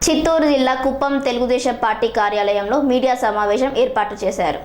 చిత్తూరు జిల్లా కుప్పం తెలుగుదేశం పార్టీ కార్యాలయంలో మీడియా సమావేశం ఏర్పాటు చేశారు.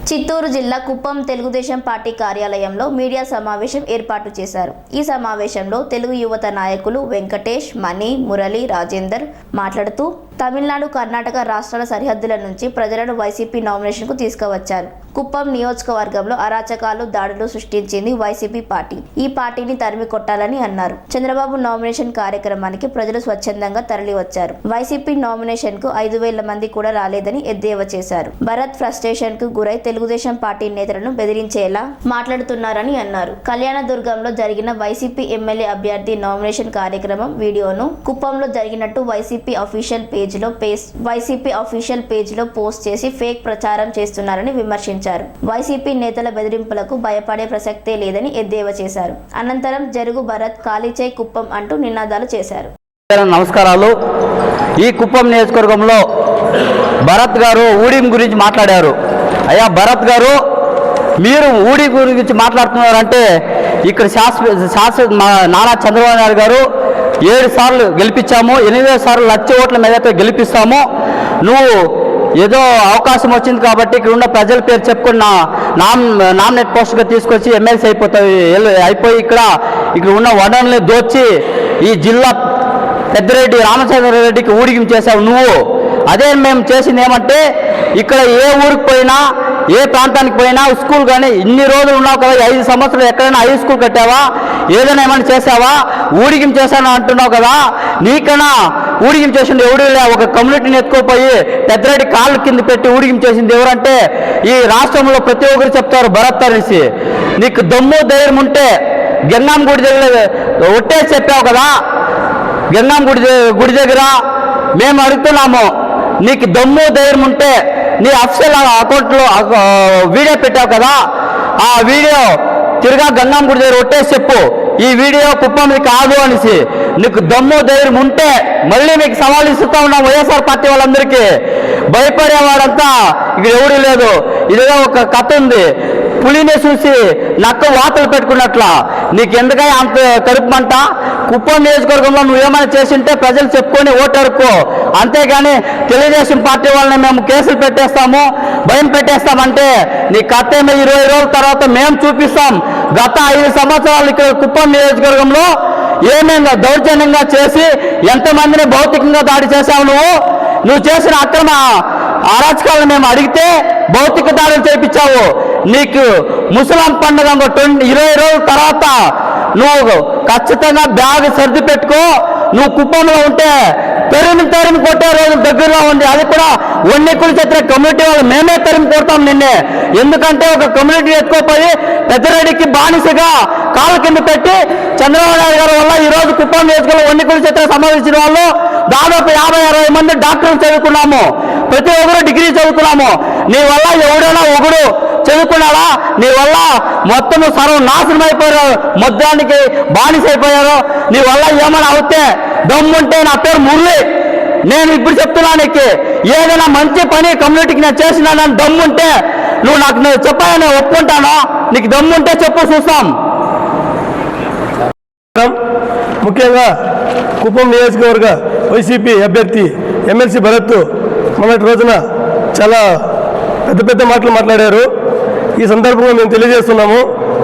చిత్తూరు జిల్లా కుప్పం తెలుగుదేశం పార్టీ కార్యాలయంలో మీడియా సమావేశం ఏర్పాటు చేశారు. ఈ సమావేశంలో తెలుగు యువత నాయకులు వెంకటేష్, మణి, మురళి, రాజేందర్ మాట్లాడుతూ తమిళనాడు, కర్ణాటక రాష్ట్రాల సరిహద్దుల నుంచి ప్రజలను వైసీపీ నామినేషన్కు తీసుకువచ్చారు. కుప్పం నియోజకవర్గంలో అరాచకాలు, దాడులు సృష్టించింది వైసీపీ పార్టీ. ఈ పార్టీని తరిమి కొట్టాలని అన్నారు. చంద్రబాబు నామినేషన్ కార్యక్రమానికి ప్రజలు స్వచ్ఛందంగా తరలివచ్చారు. వైసీపీ నామినేషన్ కు 5,000 మంది కూడా రాలేదని ఎద్దేవా చేశారు. భరత్ ఫ్రస్ట్రేషన్ కు గురై తెలుగుదేశం పార్టీ నేతలను బెదిరించేలా మాట్లాడుతున్నారని అన్నారు. కళ్యాణదుర్గంలో జరిగిన వైసీపీ ఎమ్మెల్యే అభ్యర్థి నామినేషన్ కార్యక్రమం వీడియోను కుప్పంలో జరిగినట్టు వైసీపీ అఫీషియల్ పేజ్ లో పోస్ట్ చేసి ఫేక్ ప్రచారం చేస్తున్నారని విమర్శించారు. వైసీపీ నేతల బెదిరింపులకు భయపడే ప్రసక్తే లేదని ఎద్దేవా చేశారు. అనంతరం జరుగు భరత్, ఖాళీ చేయి కుప్పం అంటూ నినాదాలు చేశారు. నమస్కారాలు. ఈ కుప్పం నియోజకవర్గంలో భరత్ గారు ఊడిం గురించి మాట్లాడారు. అయ్యా భరత్ గారు, మీరు ఊడి గురించి మాట్లాడుతున్నారంటే ఇక్కడ నారా చంద్రబాబు నాయుడు గారు 7 సార్లు గెలిపించాము, 8 సార్లు లక్ష ఓట్ల మీదతో గెలిపిస్తాము. నువ్వు ఏదో అవకాశం వచ్చింది కాబట్టి ఇక్కడ ఉన్న ప్రజల పేరు చెప్పుకున్న నామినేట్ పోస్ట్గా తీసుకొచ్చి ఎమ్మెల్సీ అయిపోయి ఇక్కడ ఉన్న వనరుల్ని దోచి ఈ జిల్లా పెద్దిరెడ్డి రామచంద్రారెడ్డికి ఊడిగం చేసావు నువ్వు. అదే మేము చేసింది ఏమంటే, ఇక్కడ ఏ ఊరికి పోయినా, ఏ ప్రాంతానికి పోయినా స్కూల్ కానీ ఇన్ని రోజులు ఉన్నావు కదా, 5 సంవత్సరాలు ఎక్కడైనా హై స్కూల్ కట్టావా, ఏదైనా ఏమైనా చేసావా, ఊడిగం చేశాను అంటున్నావు కదా. నీకన్నా ఊడిగం చేసింది ఎవడు? ఒక కమ్యూనిటీని ఎత్తుకోపోయి పెద్దరెడ్డి కాళ్ళు కింద పెట్టి ఊడిగం చేసింది ఎవరంటే ఈ రాష్ట్రంలో ప్రతి ఒక్కరు చెప్తారు భరత్ అనేసి. నీకు దమ్ము ధైర్యం ఉంటే గంగమ్మ గుడి దగ్గర ఒట్టేసి చెప్పావు కదా. గంగమ్మ గుడి దగ్గర మేము అడుగుతున్నాము, నీకు దమ్ము ధైర్యం ఉంటే నీ అఫీషియల్ అకౌంట్లో వీడియో పెట్టావు కదా, ఆ వీడియో తిరిగా గంగమ్మ గుడి దగ్గర ఒట్టేసి చెప్పు, ఈ వీడియో కుప్పంది కాదు అనేసి. నీకు దమ్ము ధైర్యం ఉంటే మళ్ళీ మీకు సవాల్ ఇస్తూ ఉన్నాం వైఎస్ఆర్ పార్టీ వాళ్ళందరికీ. భయపడేవాడంతా ఇక్కడ ఎవడూ లేదు. ఇదిగా ఒక కథ ఉంది, పులిని చూసి నక్క వాతలు పెట్టుకున్నట్ల. నీకు ఎందుకై అంత కడుపుమంట? కుప్పం నియోజకవర్గంలో నువ్వేమైనా చేసింటే ప్రజలు చెప్పుకొని ఓటరుకో, అంతేగాని తెలుగుదేశం పార్టీ వాళ్ళని మేము కేసులు పెట్టేస్తాము, భయం పెట్టేస్తామంటే నీ కథ 20 రోజుల తర్వాత మేము చూపిస్తాం. గత 5 సంవత్సరాలు ఇక్కడ కుప్పం నియోజకవర్గంలో ఏమేమి దౌర్జన్యంగా చేసి ఎంతమందిని భౌతికంగా దాడి చేశావు నువ్వు చేసిన అక్రమ అరాచకాలను మేము అడిగితే భౌతిక దాడులు చేయించావు. నీకు ముసలాం పండుగ 20 రోజుల తర్వాత నువ్వు ఖచ్చితంగా బ్యాగ్ సర్ది పెట్టుకో. నువ్వు కుప్పంలో ఉంటే తరిమి కొట్టే రోజు దగ్గరలో ఉంది. అది కూడా వన్నికుల చిత్ర కమ్యూనిటీ వాళ్ళు మేమే తరిమి కొడతాం నిన్నే. ఎందుకంటే ఒక కమ్యూనిటీ ఎత్తుకోపోయి పెద్దరెడ్డికి బానిసగా కాళ్ళ కింద పెట్టి చంద్రబాబు నాయుడు గారి వల్ల ఈరోజు కుప్పం నియోజకవర్గంలో వన్నికుల చిత్ర సంబంధించిన వాళ్ళు దాదాపు 50-60 మంది డాక్టర్లు చదువుకున్నాము, ప్రతి ఒక్కరు డిగ్రీ చదువుకున్నాము. నీ వల్ల ఎవడైనా ఒకడు చదువుకున్నాడా? నీ వల్ల మొత్తం సర్వనాశనం అయిపోయారు, మొత్తానికి బానిస అయిపోయారు. నీ వల్ల ఏమైనా అవుతే దమ్ముంటే నా పేరు మురళి, నేను ఇప్పుడు చెప్తున్నాను, నీకు ఏదైనా మంచి పని కమ్యూనిటీకి నేను చేసినానని దమ్ముంటే నువ్వు నాకు చెప్పాలని నేను ఒప్పుకుంటాను. నీకు దమ్ముంటే చెప్పు, చూస్తాం. ముఖ్యంగా కుప్పం నియోజకవర్గ వైసీపీ అభ్యర్థి ఎమ్మెల్సీ భరత్ మొన్నటి రోజున చాలా పెద్ద మాటలు మాట్లాడారు. ఈ సందర్భంగా మేము తెలియజేస్తున్నాము,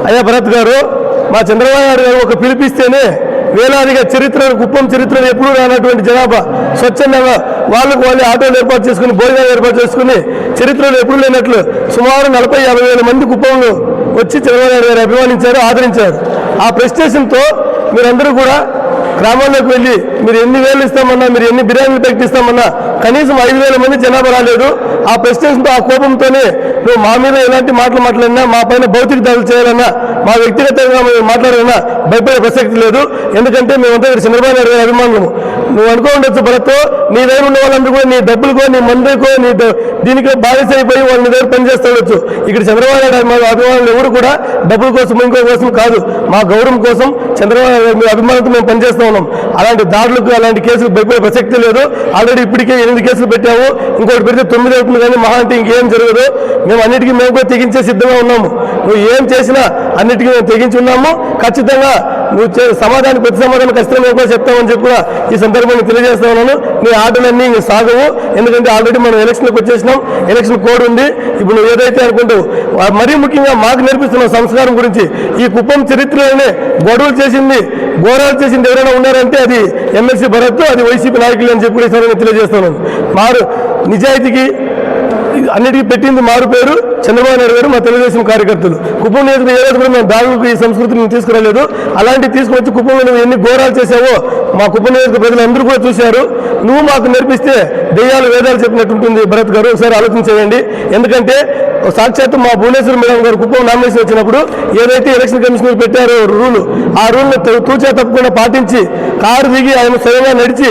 అయ్యా భరత్ గారు, మా చంద్రబాబు నాయుడు గారు ఒక పిలిపిస్తేనే వేలాదిగా కుప్పం చరిత్రను ఎప్పుడూ రానటువంటి జనాభా స్వచ్ఛందంగా వాళ్ళే ఆటోలు ఏర్పాటు చేసుకుని, భోజనాలు ఏర్పాటు చేసుకుని, చరిత్రలో ఎప్పుడు లేనట్లు సుమారు 40-50 వేల మంది కుప్పంలో వచ్చి చంద్రబాబు నాయుడు గారు అభిమానించారు, ఆదరించారు. ఆ ప్రెస్టేషన్తో మీరందరూ కూడా గ్రామాల్లోకి వెళ్ళి మీరు ఎన్ని వేలు ఇస్తామన్నా, మీరు ఎన్ని బిర్యానీలు ప్రకటిస్తామన్నా కనీసం 5,000 మంది జనాభా రాలేదు. ఆ ప్రెస్టేషన్తో, ఆ కోపంతోనే నువ్వు మా మీద ఎలాంటి మాటలు మాట్లాడినా, మా పైన భౌతిక దాడులు చేయాలన్నా, మా వ్యక్తిగతంగా మాట్లాడాలన్నా భయపడే ప్రసక్తి లేదు. ఎందుకంటే మేమంతా ఇక్కడ చంద్రబాబు నాయుడు గారి అభిమానులు. నువ్వు అనుకో ఉండొచ్చు భరత్, నీ దగ్గర ఉన్న వాళ్ళందరూ కూడా నీ డబ్బులకో, నీ మందుకో, నీ దీనికో బానిస అయిపోయి వాళ్ళ దగ్గర పనిచేస్తూ ఉండొచ్చు. ఇక్కడ చంద్రబాబు నాయుడు మా అభిమానులు ఎవరు కూడా డబ్బుల కోసం, ఇంకో కోసం కాదు, మా గౌరవం కోసం చంద్రబాబు నాయుడు అభిమానులతో మేము పనిచేస్తూ ఉన్నాం. అలాంటి దాడులకు, అలాంటి కేసులు భయపడే ప్రసక్తి లేదు. ఆల్రెడీ ఇప్పటికే 8 కేసులు పెట్టాము, ఇంకోటి పెడితే 9 జరుగుతుంది కానీ మహా అంటే ఇంకేం జరగదు. మేము అన్నిటికీ మేము కూడా తెగించే సిద్ధంగా ఉన్నాము. నువ్వు ఏం చేసినా అన్నిటికీ మేము తెగించి ఉన్నాము. ఖచ్చితంగా నువ్వు సమాధానం ప్రతి సమాధానం ఖచ్చితంగా మేము కూడా చెప్తామని చెప్పి కూడా ఈ సందర్భంగా తెలియజేస్తా ఉన్నాను. నీ ఆటలన్నీ సాగవు, ఎందుకంటే ఆల్రెడీ మనం ఎలక్షన్కి వచ్చేసినాం. ఎలక్షన్ కోడ్ ఉంది. ఇప్పుడు నువ్వు ఏదైతే అనుకుంటావు, మరీ ముఖ్యంగా మాకు నేర్పిస్తున్న సంస్కారం గురించి, ఈ కుప్పం చరిత్రలోనే గొడవలు చేసింది, ఘోరాలు చేసింది ఎవరైనా ఉన్నారంటే అది ఎమ్మెల్సీ భరత్, అది వైసీపీ నాయకులు అని చెప్పి కూడా తెలియజేస్తున్నాను. నిజాయితీకి అన్నిటికీ పెట్టింది మారు పేరు చంద్రబాబు నాయుడు గారు, మా తెలుగుదేశం కార్యకర్తలు. కుప్పం నియోజకవర్గం ఏ రోజు కూడా మేము దాడులకు ఈ సంస్కృతిని తీసుకురాలేదు. అలాంటివి తీసుకొచ్చి కుప్పంలో నువ్వు ఎన్ని ఘోరాలు చేసావో మా కుప్పం నియోజకవర్గ ప్రజలందరూ కూడా చూశారు. నువ్వు మాకు నేర్పిస్తే దెయ్యాలు వేదాలు చెప్పినట్టు ఉంటుంది భరత్ గారు. ఒకసారి ఆలోచన చేయండి. ఎందుకంటే సాక్షాత్తు మా భువనేశ్వర్ మేడం గారు కుప్పం నామినేషన్ వచ్చినప్పుడు ఏదైతే ఎలక్షన్ కమిషనర్ పెట్టారో రూలు, ఆ రూల్ని తూచా తప్పకుండా పాటించి కారు దిగి ఆయన స్వయంగా నడిచి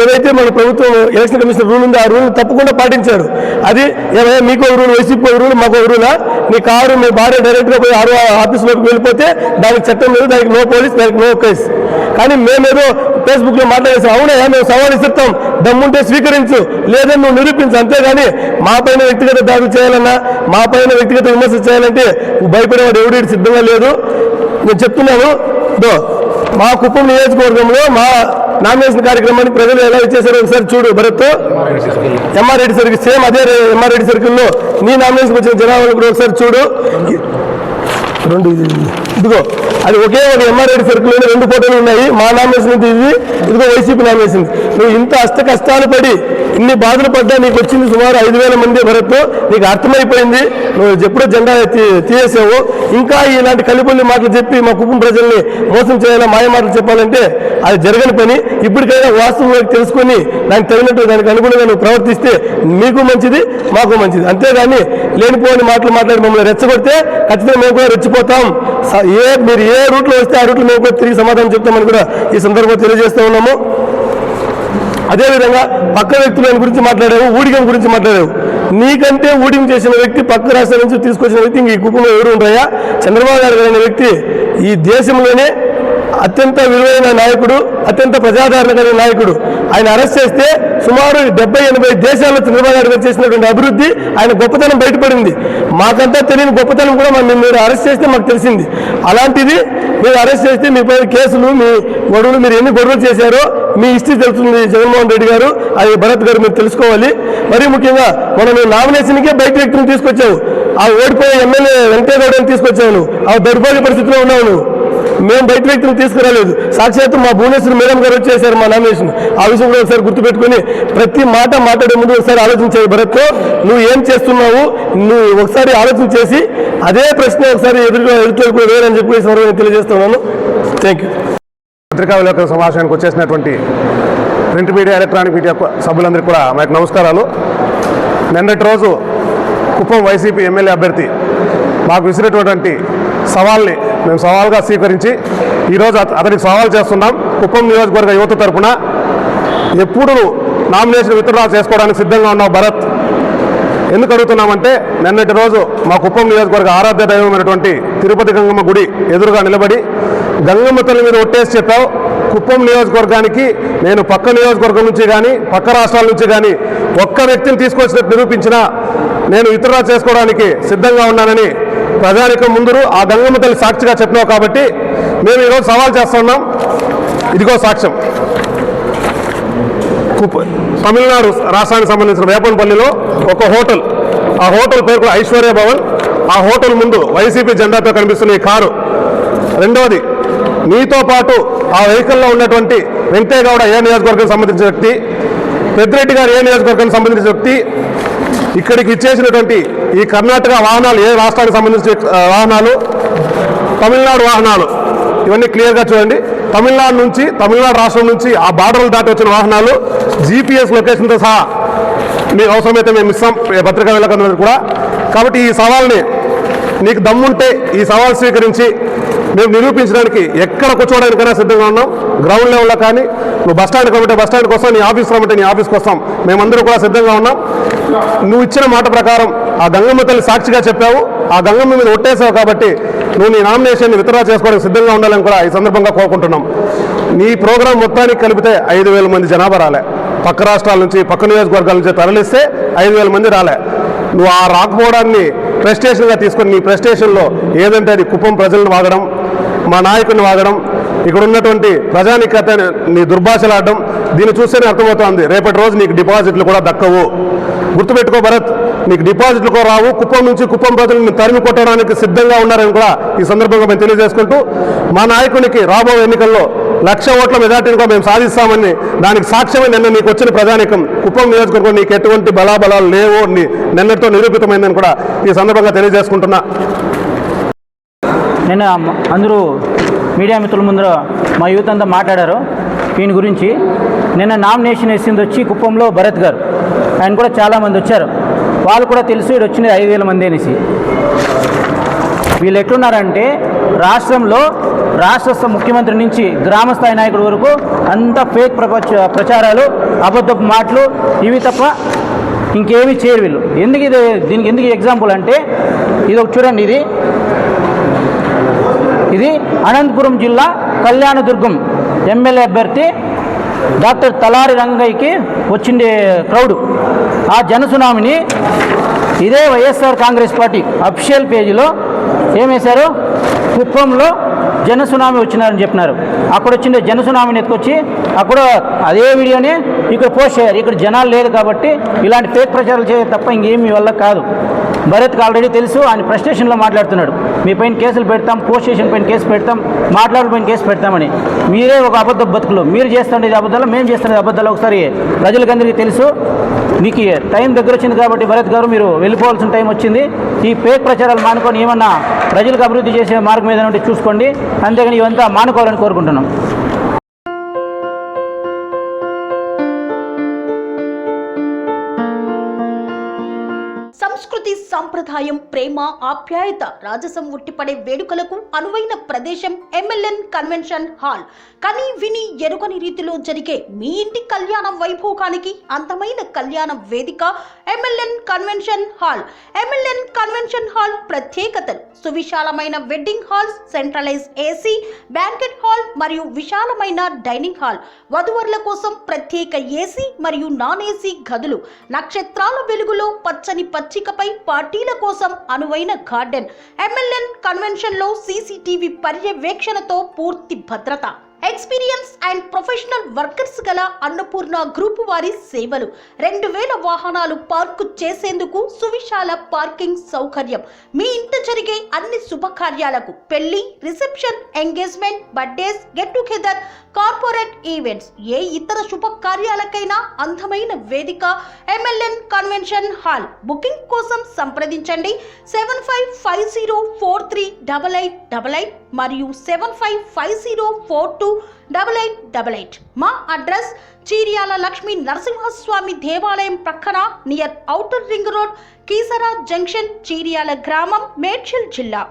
ఏదైతే మన ప్రభుత్వం ఎలక్షన్ కమిషన్ రూల్ ఉందో ఆ రూల్ తప్పకుండా పాటించారు. అది ఏమైనా మీకు ఒక రూల్, వైసీపీ ఒక రూల్, మాకు ఒక రూలా? మీ కారు మీ భార్య డైరెక్ట్గా పోయి ఆఫీస్లోకి వెళ్ళిపోతే దానికి చట్టం లేదు, దానికి నో పోలీస్, దానికి నో కేసు. కానీ మేమేదో ఫేస్బుక్లో మాట్లాడేసాం. అవునా, మేము సవాల్ ఇస్తాం, దమ్ముంటే స్వీకరించు, లేదని నువ్వు నిరూపించు. అంతేగాని మా పైన వ్యక్తిగత దాడులు చేయాలన్నా, మా పైన వ్యక్తిగత విమర్శ చేయాలంటే భయపడేవాడు ఎవడు సిద్ధంగా లేదు. నేను చెప్తున్నాను, మా కుప్పం నియోజకవర్గంలో మా నామినేషన్ కార్యక్రమాన్ని ప్రజలు ఎలా ఇచ్చేసారో ఒకసారి చూడు Bharat. MR Reddy circle same అదే ఎంఆర్ రెడ్డి సర్కిల్లో నీ నామినేషన్ వచ్చిన జనాభాలు కూడా ఒకసారి చూడు. రెండు ఇదిగో అది ఒకే ఒక ఎంఆర్ రెడ్డి సర్కిల్లోనే 2 ఫోటోలు ఉన్నాయి. మా నామినేషన్ ఇది, ఇదిగో వైసీపీ నామినేషన్. నువ్వు ఇంత అష్ట కష్టాలు పడి ఇన్ని బాధలు పడ్డా నీకు వచ్చింది సుమారు 5,000 మంది భరత్. నీకు అర్థమైపోయింది, నువ్వు ఎప్పుడో జెండా తీసేసావు. ఇంకా ఇలాంటి కలిపల్లి మాటలు చెప్పి మా కుటుంబ ప్రజల్ని మోసం చేయాలా, మాయ మాటలు చెప్పాలంటే అది జరగని పని. ఇప్పటికైనా వాస్తవంలోకి తెలుసుకొని దానికి తగినట్టు దానికి అనుగుణంగా నువ్వు ప్రవర్తిస్తే మీకు మంచిది, మాకు మంచిది. అంతేగాని లేనిపోని మాటలు మాట్లాడి మమ్మల్ని రెచ్చగొడితే ఖచ్చితంగా మేము కూడా రెచ్చిపోతాం. మీరు ఏ రూట్లో వస్తే ఆ రూట్లో మేము కూడా తిరిగి సమాధానం చెప్తామని కూడా ఈ సందర్భంగా తెలియజేస్తూ ఉన్నాము. అదేవిధంగా పక్క వ్యక్తుల గురించి మాట్లాడావు, ఊడిగం గురించి మాట్లాడావు. నీకంటే ఊడిగం చేసిన వ్యక్తి, పక్క రాష్ట్రం నుంచి తీసుకొచ్చిన వ్యక్తి ఇంక ఈ కుటుంబంలో ఎవరు ఉంటాయా? చంద్రబాబు నాయుడు గారు అనే వ్యక్తి ఈ దేశంలోనే అత్యంత విలువైన నాయకుడు, అత్యంత ప్రజాదరణ కలిగిన నాయకుడు. ఆయన అరెస్ట్ చేస్తే సుమారు 70-80 దేశాల్లో చంద్రబాబు నాయుడు గారు చేసినటువంటి అభివృద్ధి, ఆయన గొప్పతనం బయటపడింది. మాకంతా తెలియని గొప్పతనం కూడా మీరు అరెస్ట్ చేస్తే మాకు తెలిసింది. అలాంటిది మీరు అరెస్ట్ చేస్తే మీ పైన కేసులు, మీ గొడవలు, మీరు ఎన్ని గొడవలు చేశారో మీ హిస్టరీ తెలుస్తుంది జగన్మోహన్ రెడ్డి గారు, అది భరత్ గారు మీరు తెలుసుకోవాలి. మరీ ముఖ్యంగా మనం నామినేషన్కే బయట వ్యక్తిని తీసుకొచ్చావు. ఆ ఓడిపోయే ఎమ్మెల్యే వెంకటేగౌడని తీసుకొచ్చావు. నువ్వు ఆ దౌర్భాగ్య పరిస్థితిలో ఉన్నావు. నువ్వు మేము బయట వ్యక్తిని తీసుకురాలేదు. సాక్షాత్తు మా భువనేశ్వర్ మేడం గారు వచ్చేసారు మా నామినేషన్. ఆ విషయం కూడా ఒకసారి గుర్తుపెట్టుకుని ప్రతి మాట మాట్లాడే ముందు ఒకసారి ఆలోచించాయి భరత్. నువ్వు ఏం చేస్తున్నావు, నువ్వు ఒకసారి ఆలోచన చేసి అదే ప్రశ్న ఒకసారి ఎదుర్కొని వేరని చెప్పి నేను తెలియజేస్తున్నాను. Thank you. పత్రికా విలేకరుల సమావేశానికి వచ్చేసినటువంటి ప్రింట్ మీడియా, ఎలక్ట్రానిక్ మీడియా సభ్యులందరికీ కూడా మాకు నమస్కారాలు. నిన్నటి రోజు కుప్పం వైసీపీ ఎమ్మెల్యే అభ్యర్థి మాకు విసిరేటువంటి సవాల్ని మేము సవాల్గా స్వీకరించి ఈరోజు అతనికి సవాల్ చేస్తున్నాం. కుప్పం నియోజకవర్గ యువత తరఫున ఎప్పుడు నామినేషన్ విత్డ్రా చేసుకోవడానికి సిద్ధంగా ఉన్నావు భరత్? ఎందుకు అడుగుతున్నామంటే, నిన్నటి రోజు మా కుప్పం నియోజకవర్గ ఆరాధ్య దైవమైనటువంటి తిరుపతి గంగమ్మ గుడి ఎదురుగా నిలబడి గంగమ్మ తల్లి మీద ఒట్టేసి చెప్పావు, కుప్పం నియోజకవర్గానికి నేను పక్క నియోజకవర్గం నుంచి కానీ పక్క రాష్ట్రాల నుంచి కానీ ఒక్క వ్యక్తిని తీసుకొచ్చినట్టు నిరూపించినా నేను విత్డ్రా చేసుకోవడానికి సిద్ధంగా ఉన్నానని ప్రజానికం ముందు ఆ గంగమ్మ తల్లి సాక్షిగా చెప్పినావు. కాబట్టి మేము ఈరోజు సవాల్ చేస్తున్నాం. ఇదిగో సాక్ష్యం. తమిళనాడు రాష్ట్రానికి సంబంధించిన వేపనపల్లిలో ఒక హోటల్, ఆ హోటల్ పేరు కూడా ఐశ్వర్య భవన్. ఆ హోటల్ ముందు వైసీపీ జెండాతో కనిపిస్తున్న ఈ కారు. రెండవది, నీతో పాటు ఆ వెహికల్లో ఉన్నటువంటి వెంకటేగౌడ ఏ నియోజకవర్గానికి సంబంధించిన వ్యక్తి, పెద్దిరెడ్డి గారు ఏ నియోజకవర్గానికి సంబంధించిన వ్యక్తి, ఇక్కడికి ఇచ్చేసినటువంటి ఈ కర్ణాటక వాహనాలు ఏ రాష్ట్రానికి సంబంధించిన వాహనాలు, తమిళనాడు వాహనాలు, ఇవన్నీ క్లియర్గా చూడండి. తమిళనాడు రాష్ట్రం నుంచి ఆ బార్డర్లు దాటి వచ్చిన వాహనాలు GPS లొకేషన్తో సహా మీకు అవసరమైతే మేము ఇస్తాం పత్రికా విలేకరులందరూ కూడా. కాబట్టి ఈ సవాల్ని నీకు దమ్ముంటే ఈ సవాల్ స్వీకరించి మేము నిరూపించడానికి ఎక్కడ కూర్చోవడానికైనా సిద్ధంగా ఉన్నాం. గ్రౌండ్ లెవెల్లో కానీ, నువ్వు బస్టాండ్కి రమ్మంటే బస్టాండ్కి వస్తాం, నీ ఆఫీస్కి రమ్మంటే నీ ఆఫీస్కి వస్తాం. మేమందరూ కూడా సిద్ధంగా ఉన్నాం. నువ్వు ఇచ్చిన మాట ప్రకారం ఆ గంగమ్మ తల్లి సాక్షిగా చెప్పావు, ఆ గంగమ్మ మీద ఒట్టేసావు. కాబట్టి నువ్వు నీ నామినేషన్ని విత్డ్రా చేసుకోవడానికి సిద్ధంగా ఉండాలని కూడా ఈ సందర్భంగా కోరుకుంటున్నాం. నీ ప్రోగ్రాం మొత్తానికి కలిపితే 5,000 మంది జనాభా రాలే. పక్క రాష్ట్రాల నుంచి పక్క నియోజకవర్గాల నుంచి తరలిస్తే 5,000 మంది రాలే. నువ్వు ఆ రాకపోవడాన్ని ప్రెస్టేషన్గా తీసుకొని నీ ప్రెస్టేషన్లో ఏదంటే అది కుప్పం ప్రజలను వాగడం, మా నాయకుడిని వాగడం, ఇక్కడ ఉన్నటువంటి ప్రజానికత నీ దుర్భాషలాడడం, దీన్ని చూస్తేనే అర్థమవుతోంది రేపటి రోజు నీకు డిపాజిట్లు కూడా దక్కవు. గుర్తుపెట్టుకో భరత్, నీకు డిపాజిట్లు కూడా రావు. కుప్పం నుంచి కుప్పం ప్రజలను తరిమి కొట్టడానికి సిద్ధంగా ఉన్నారని కూడా ఈ సందర్భంగా మేము తెలియజేసుకుంటూ, మా నాయకునికి రాబోయే ఎన్నికల్లో 1,00,000 ఓట్ల మెజార్టీని కూడా మేము సాధిస్తామని దానికి సాక్ష్యమే నిన్న నీకు వచ్చిన ప్రజానికం. కుప్పం నియోజకవర్గం నీకు ఎటువంటి బలాబలాలు లేవో నిన్నటితో నిరూపితమైందని కూడా ఈ సందర్భంగా తెలియజేసుకుంటున్నా. నిన్న అందరూ మీడియా మిత్రుల ముందర మా యూత్ అంతా మాట్లాడారు దీని గురించి. నిన్న నామినేషన్ వేసింది వచ్చి కుప్పంలో భరత్ గారు, ఆయన కూడా చాలామంది వచ్చారు. వాళ్ళు కూడా తెలుసు ఇక్కడ వచ్చింది 5,000 మంది అనేసి. వీళ్ళు ఎట్లున్నారంటే రాష్ట్రంలో రాష్ట్ర ముఖ్యమంత్రి నుంచి గ్రామ స్థాయి నాయకుడి వరకు అంతా ఫేక్ ప్రచారాలు, అబద్ధపు మాటలు, ఇవి తప్ప ఇంకేమీ చేయరు వీళ్ళు. దీనికి ఎందుకు ఎగ్జాంపుల్ అంటే ఇది ఒక చూడండి, ఇది అనంతపురం జిల్లా కళ్యాణదుర్గం ఎమ్మెల్యే అభ్యర్థి డాక్టర్ తలారి రంగయ్యకి వచ్చిండే క్రౌడు. ఆ జనసునామిని ఇదే వైఎస్ఆర్ కాంగ్రెస్ పార్టీ అఫీషియల్ పేజీలో ఏమేశారు, కుప్పంలో జనసునామీ వచ్చినారని చెప్పినారు. అక్కడ వచ్చిండే జనసునామీని ఎత్తుకొచ్చి అక్కడ అదే వీడియోని ఇక్కడ పోస్ట్ చేయాలి. ఇక్కడ జనాలు లేదు కాబట్టి ఇలాంటి ఫేక్ ప్రచారాలు చేయ తప్ప ఇంకేమి వల్ల కాదు. భరత్కి ఆల్రెడీ తెలుసు, ఆయన ఫ్రస్ట్రేషన్లో మాట్లాడుతున్నాడు. మీ పైన కేసులు పెడతాం, పోస్ట్ స్టేషన్ పైన కేసు పెడతాం, మాట్లాడిన కేసు పెడతామని. మీరే ఒక అబద్ధ బతుకులు, మీరు చేస్తుండేది అబద్ధాలు, మేము చేస్తున్నది అబద్ధాలు. ఒకసారి ప్రజలకందరికీ తెలుసు. మీకు టైం దగ్గర వచ్చింది కాబట్టి భరత్ గారు మీరు వెళ్ళిపోవాల్సిన టైం వచ్చింది. ఈ ఫేక్ ప్రచారాలు మానుకొని ఏమన్నా ప్రజలకు అభివృద్ధి చేసే మార్గం ఏదైనా ఉంటే చూసుకోండి. అంతేగాని ఇవంతా మానుకోవాలని కోరుకుంటున్నాం. సంస్కృతి, సంప్రదాయం, ప్రేమ, ఆప్యాయత, రాజసం ఉట్టిపడే వేడుకలకు అనువైన ప్రదేశం MLN కన్వెన్షన్ హాల్. కని విని ఎరుగని రీతిలో జరిగే మీ ఇంటి కళ్యాణ వైభోగానికి అందమైన కళ్యాణ వేదిక MLN convention hall. MLN convention hall ప్రత్యేకతలు: సువిశాలమైన wedding halls, centralise AC banquet hall మరియు విశాలమైన డైనింగ్ హాల్. వధువరుల కోసం ప్రత్యేక AC మరియు నాన్ AC గదులు. నక్షత్రాల వెలుగులో పచ్చని పచ్చికపై పార్టీల కోసం అనువైన గార్డెన్. MLN కన్వెన్షన్ లో CCTV పర్యవేక్షణతో పూర్తి భద్రత. ఎక్స్పీరియన్స్ అండ్ ప్రొఫెషనల్ వర్కర్స్ గల అన్నపూర్ణ గ్రూప్ వారి సేవలు. 2,000 వాహనాలు పార్కు చేసేందుకు సువిశాల పార్కింగ్ సౌకర్యం. మీ ఇంట జరిగే అన్ని శుభకార్యాలకు, పెళ్లి, reception, engagement, birthdays, get together, corporate events, ఏ ఇతర శుభకార్యాలకైనా అందమైన వేదిక MLN కన్వెన్షన్ హాల్. బుకింగ్ కోసం సంప్రదించండి 7550438888 మరియు 7550428888. మా అడ్రస్ చీర్యాల లక్ష్మీ నరసింహస్వామి దేవాలయం ప్రక్కన, near outer ring road, Keesara junction, Cheeryal గ్రామం, మేడ్చల్ జిల్లా.